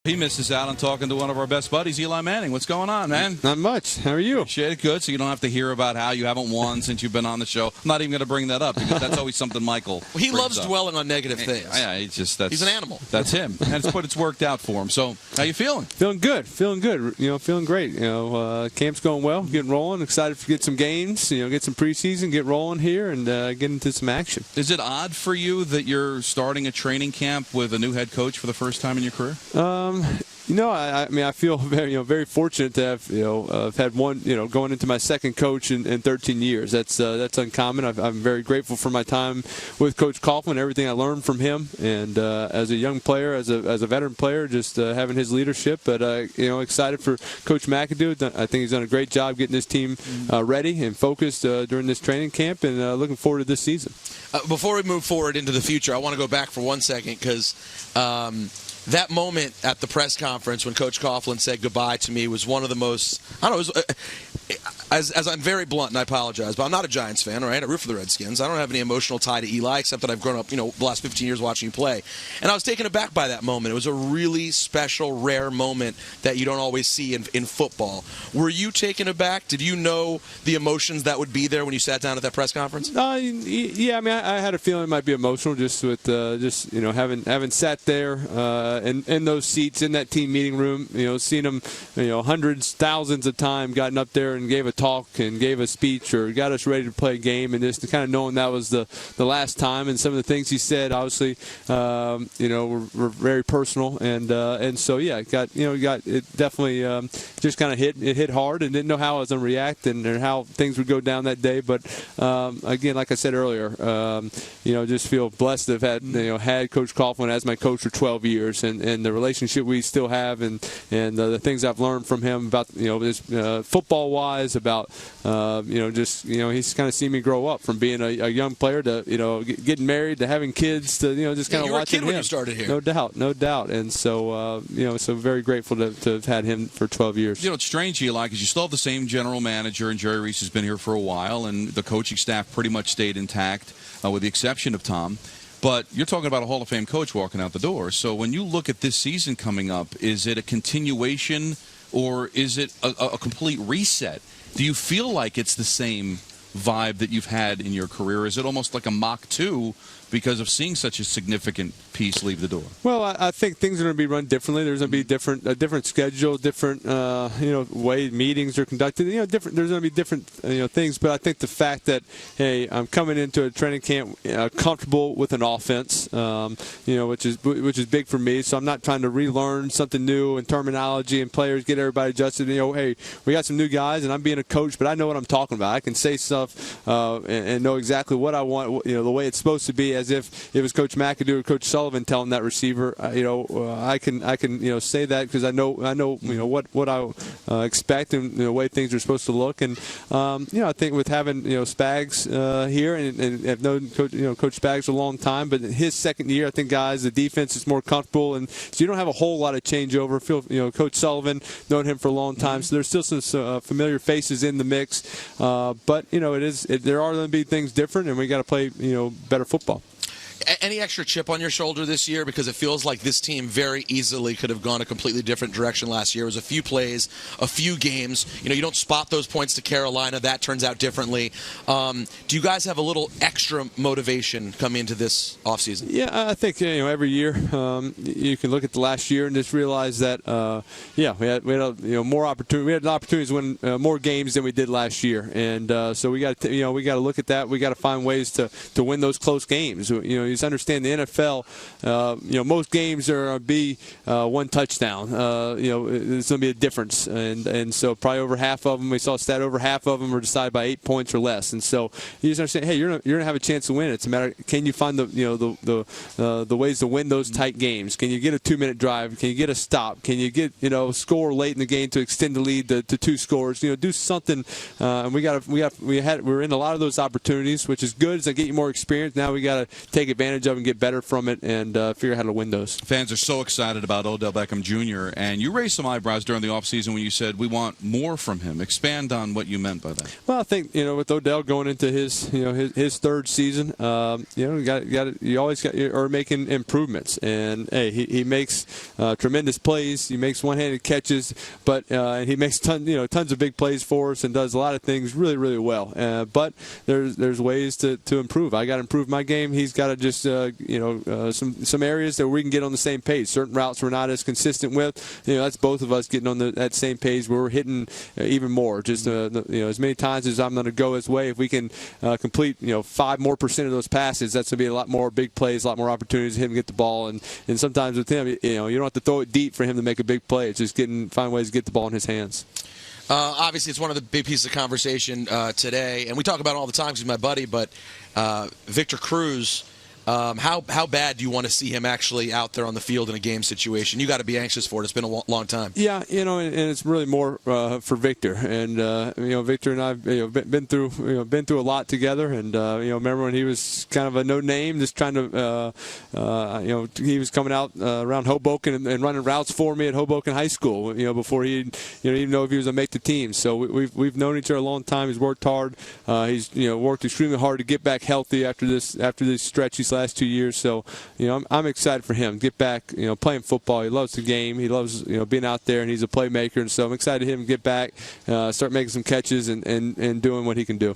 He misses out on talking to one of our best buddies, Eli Manning. What's going on, man? Not much. How are you? Appreciate it. Good. So you don't have to hear about how you haven't won since you've been on the show. I'm not even going to bring that up because that's always something Michael. Well, he loves up. dwelling on negative things. Yeah, he's an animal. That's him, and it's worked out for him. So, how you feeling? Feeling good. Feeling good. Feeling great. Camp's going well. Getting rolling. Excited to get some games. Get some preseason. Get rolling here and get into some action. Is it odd for you that you're starting a training camp with a new head coach for the first time in your career? I feel very fortunate to have had one going into my second coach in 13 years. That's uncommon. I'm very grateful for my time with Coach Coughlin, everything I learned from him, and as a young player, as a veteran player, just having his leadership. But excited for Coach McAdoo. I think he's done a great job getting this team ready and focused during this training camp, and looking forward to this season. Before we move forward into the future, I want to go back for 1 second because that moment at the press conference when Coach Coughlin said goodbye to me was one of the most, as I'm very blunt, and I apologize, but I'm not a Giants fan, right? I root for the Redskins. I don't have any emotional tie to Eli, except that I've grown up, the last 15 years watching you play. And I was taken aback by that moment. It was a really special, rare moment that you don't always see in football. Were you taken aback? Did you know the emotions that would be there when you sat down at that press conference? Yeah, I had a feeling it might be emotional just with having sat there in those seats in that team meeting room, seeing them, hundreds, thousands of times, gotten up there and gave a talk and gave a speech or got us ready to play a game, and just kind of knowing that was the last time. And some of the things he said, obviously, were very personal, and so yeah, it definitely just kind of hit hard, and didn't know how I was going to react and how things would go down that day. But again, like I said earlier, just feel blessed to have had Coach Coughlin as my coach for 12 years. And the relationship we still have, and the things I've learned from him about this football wise, about he's kind of seen me grow up from being a young player to getting married to having kids to just kind of watching him. You were a kid when you started here. No doubt, and so so very grateful to have had him for 12 years. It's strange, Eli, because you still have the same general manager, and Jerry Reese has been here for a while, and the coaching staff pretty much stayed intact, with the exception of Tom. But you're talking about a Hall of Fame coach walking out the door. So when you look at this season coming up, is it a continuation or is it a complete reset? Do you feel like it's the same vibe that you've had in your career? Is it almost like a Mach 2 because of seeing such a significant piece leave the door? Well, I think things are going to be run differently. There's going to be a different schedule, different way meetings are conducted. Different. There's going to be different things. But I think the fact that I'm coming into a training camp comfortable with an offense, which is big for me. So I'm not trying to relearn something new in terminology and players, get everybody adjusted. Hey, we got some new guys, and I'm being a coach, but I know what I'm talking about. I can say stuff and know exactly what I want. The way it's supposed to be, as if it was Coach McAdoo or Coach Sullivan telling that receiver. I can say that because I know what I expect and the way things are supposed to look. And I think with having Spags here, and I've known Coach Spags a long time, but in his second year, I think the defense is more comfortable, and so you don't have a whole lot of changeover. Coach Sullivan, known him for a long time, so there's still some familiar faces in the mix. But there are going to be things different, and we got to play better football. Any extra chip on your shoulder this year? Because it feels like this team very easily could have gone a completely different direction last year. It was a few plays, a few games. You don't spot those points to Carolina. That turns out differently. Do you guys have a little extra motivation coming into this offseason? Yeah, I think every year you can look at the last year and just realize that we had more opportunity. We had opportunities to win more games than we did last year, and so we got to look at that. We got to find ways to win those close games. You just understand the NFL. Most games are going to be one touchdown. It's going to be a difference, and so probably over half of them. We saw a stat over half of them were decided by 8 points or less, and so you just understand. Hey, you're going to have a chance to win. It's a matter. Can you find the ways to win those tight games? Can you get a 2-minute drive? Can you get a stop? Can you get score late in the game to extend the lead to 2 scores? Do something. And we're in a lot of those opportunities, which is good. As I get you more experience, now we got to take advantage advantage of and get better from it and figure out how to win those. Fans are so excited about Odell Beckham Jr., and you raised some eyebrows during the offseason when you said we want more from him. Expand on what you meant by that. Well, I think with Odell going into his third season, you always are making improvements, and hey, he makes tremendous plays. He makes one-handed catches, but and he makes tons of big plays for us and does a lot of things really, really well. But there's ways to improve. I got to improve my game. He's got to just some areas that we can get on the same page. Certain routes we're not as consistent with. That's both of us getting on that same page where we're hitting even more. Just as many times as I'm going to go his way, if we can complete 5% more of those passes, that's going to be a lot more big plays, a lot more opportunities for him to get the ball. And sometimes with him, you don't have to throw it deep for him to make a big play. It's just find ways to get the ball in his hands. Obviously, it's one of the big pieces of conversation today, and we talk about it all the time because he's my buddy, but Victor Cruz, how bad do you want to see him actually out there on the field in a game situation? You got to be anxious for it. It's been a long time. Yeah, and it's really more for Victor. And Victor and I've been through a lot together. And remember when he was kind of a no name, just trying to he was coming out around Hoboken and running routes for me at Hoboken High School. Before he even know if he was gonna make the team. So we've known each other a long time. He's worked hard. He's worked extremely hard to get back healthy after this stretch these last 2 years. So I'm excited for him get back playing football. He loves the game. He loves being out there, and he's a playmaker. And so I'm excited to him get back, start making some catches and doing what he can do.